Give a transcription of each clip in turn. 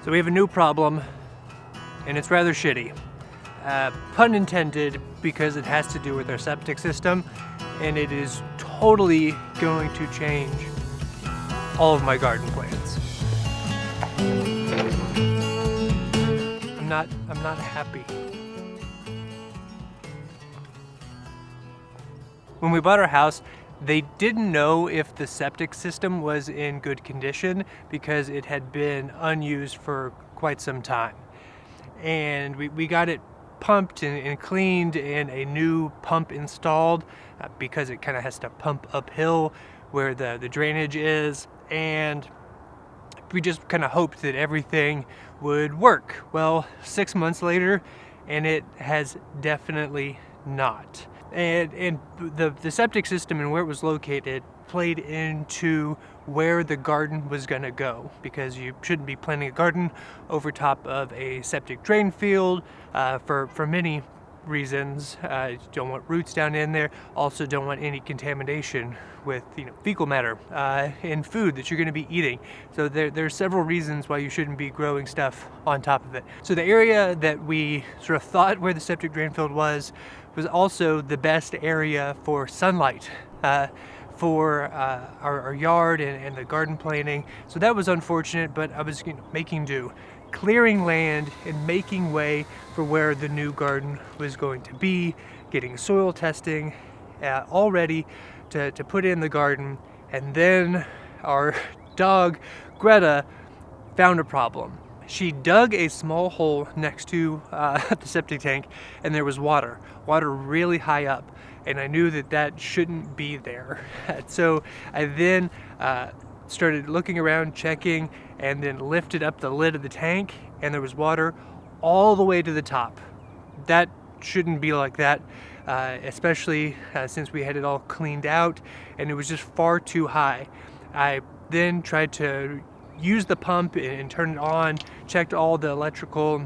So we have a new problem, and it's rather shitty. Pun intended, because it has to do with our septic system, and it is totally going to change all of my garden plans. I'm not happy. When we bought our house, they didn't know if the septic system was in good condition because it had been unused for quite some time. And we got it pumped and cleaned and a new pump installed because it kind of has to pump uphill where the drainage is. And we just kind of hoped that everything would work. Well, 6 months later, and it has definitely not. And the septic system and where it was located played into where the garden was going to go, because you shouldn't be planting a garden over top of a septic drain field for many reasons. You don't want roots down in there. Also don't want any contamination with fecal matter in food that you're going to be eating. So there's several reasons why you shouldn't be growing stuff on top of it. So the area that we sort of thought where the septic drain field was also the best area for sunlight for our yard and the garden planting. So that was unfortunate, but I was making do, clearing land and making way for where the new garden was going to be, getting soil testing all ready to put in the garden. And then our dog Greta found a problem. She dug a small hole next to the septic tank, and there was water really high up, and I knew that shouldn't be there. So I then started looking around, checking, and then lifted up the lid of the tank, and there was water all the way to the top. That shouldn't be like that, especially since we had it all cleaned out, and it was just far too high. I then tried to use the pump and turn it on, checked all the electrical,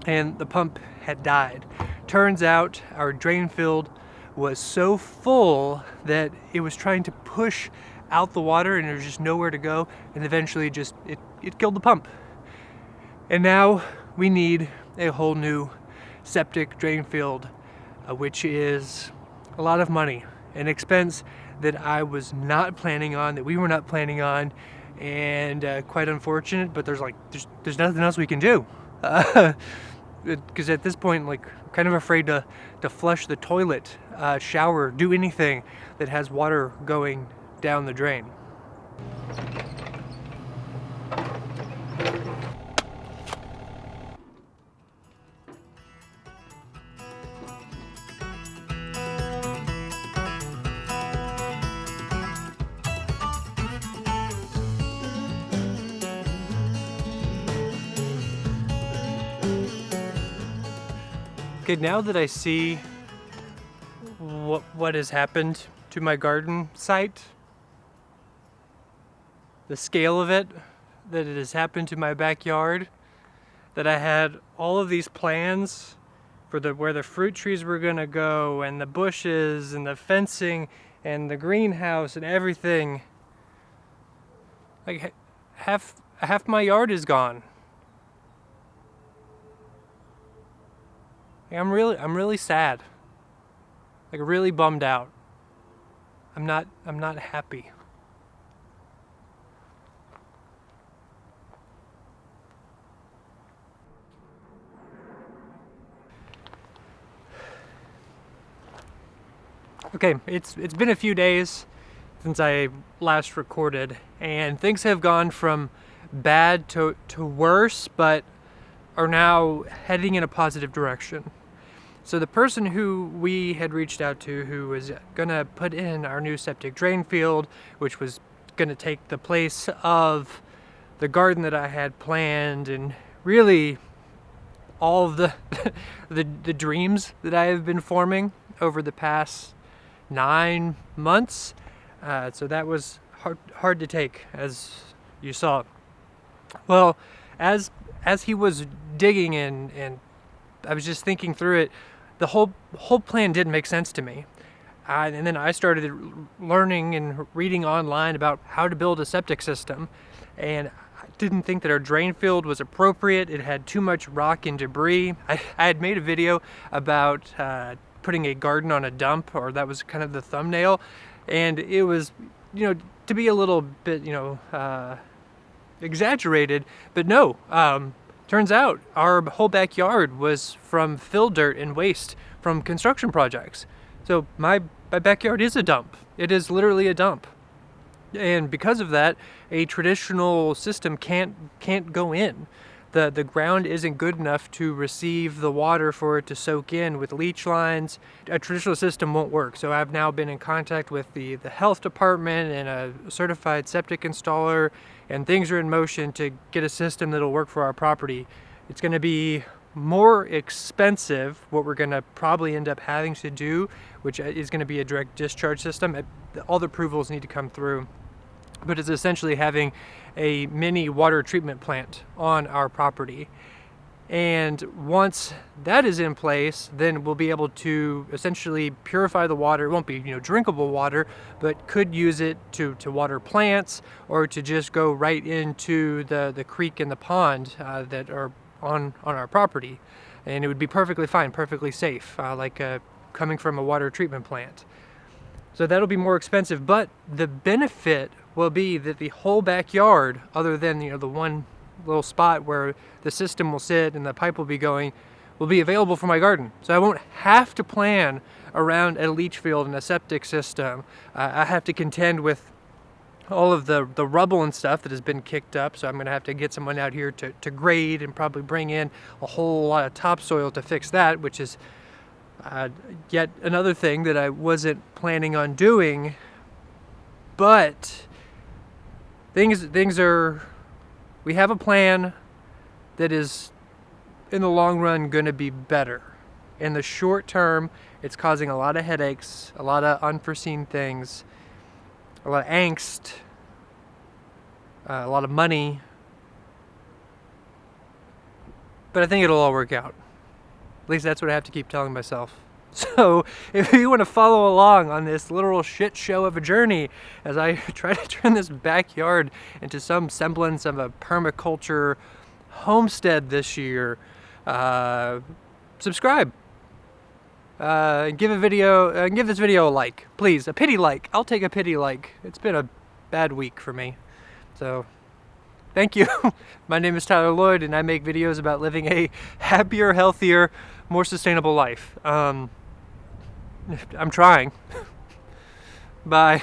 and the pump had died. Turns out our drain field was so full that it was trying to push out the water and there was just nowhere to go, and eventually it killed the pump. And now we need a whole new septic drain field, which is a lot of money, an expense that I was not planning on, that we were not planning on, and quite unfortunate, but there's nothing else we can do. Because at this point, kind of afraid to flush the toilet, shower, do anything that has water going down the drain. Okay, now that I see what has happened to my garden site, the scale of it, that it has happened to my backyard, that I had all of these plans for where the fruit trees were gonna go, and the bushes, and the fencing, and the greenhouse, and everything. Like half my yard is gone. I'm really sad. Really bummed out. I'm not happy. Okay, it's been a few days since I last recorded, and things have gone from bad to worse, but are now heading in a positive direction. So the person who we had reached out to, who was gonna put in our new septic drain field, which was gonna take the place of the garden that I had planned, and really all of the dreams that I have been forming over the past 9 months. So that was hard to take, as you saw. Well, as he was digging and I was just thinking through it, the whole plan didn't make sense to me. And then I started learning and reading online about how to build a septic system, and didn't think that our drain field was appropriate. It had too much rock and debris. I had made a video about putting a garden on a dump, or that was kind of the thumbnail, and it was, to be a little bit, exaggerated, but no. Turns out our whole backyard was from fill dirt and waste from construction projects. So my backyard is a dump. It is literally a dump. And because of that, a traditional system can't go in. The ground isn't good enough to receive the water for it to soak in with leach lines. A traditional system won't work. So I've now been in contact with the health department and a certified septic installer, and things are in motion to get a system that'll work for our property. It's going to be more expensive, what we're going to probably end up having to do, which is going to be a direct discharge system. All the approvals need to come through. But it's essentially having a mini water treatment plant on our property. And once that is in place, then we'll be able to essentially purify the water. It won't be, drinkable water, but could use it to water plants, or to just go right into the creek and the pond that are on our property. And it would be perfectly fine, perfectly safe, like coming from a water treatment plant. So that'll be more expensive, but the benefit will be that the whole backyard, other than the one little spot where the system will sit and the pipe will be going, will be available for my garden. So I won't have to plan around a leach field and a septic system. I have to contend with all of the rubble and stuff that has been kicked up, so I'm going to have to get someone out here to grade and probably bring in a whole lot of topsoil to fix that, which is yet another thing that I wasn't planning on doing. But things are, we have a plan that is in the long run going to be better. In the short term, it's causing a lot of headaches, a lot of unforeseen things, a lot of angst, a lot of money. But I think it'll all work out. At least that's what I have to keep telling myself. So if you want to follow along on this literal shit show of a journey as I try to turn this backyard into some semblance of a permaculture homestead this year, subscribe. Give this video a like, please. A pity like. I'll take a pity like. It's been a bad week for me. So thank you. My name is Tyler Lloyd, and I make videos about living a happier, healthier, more sustainable life. I'm trying. Bye.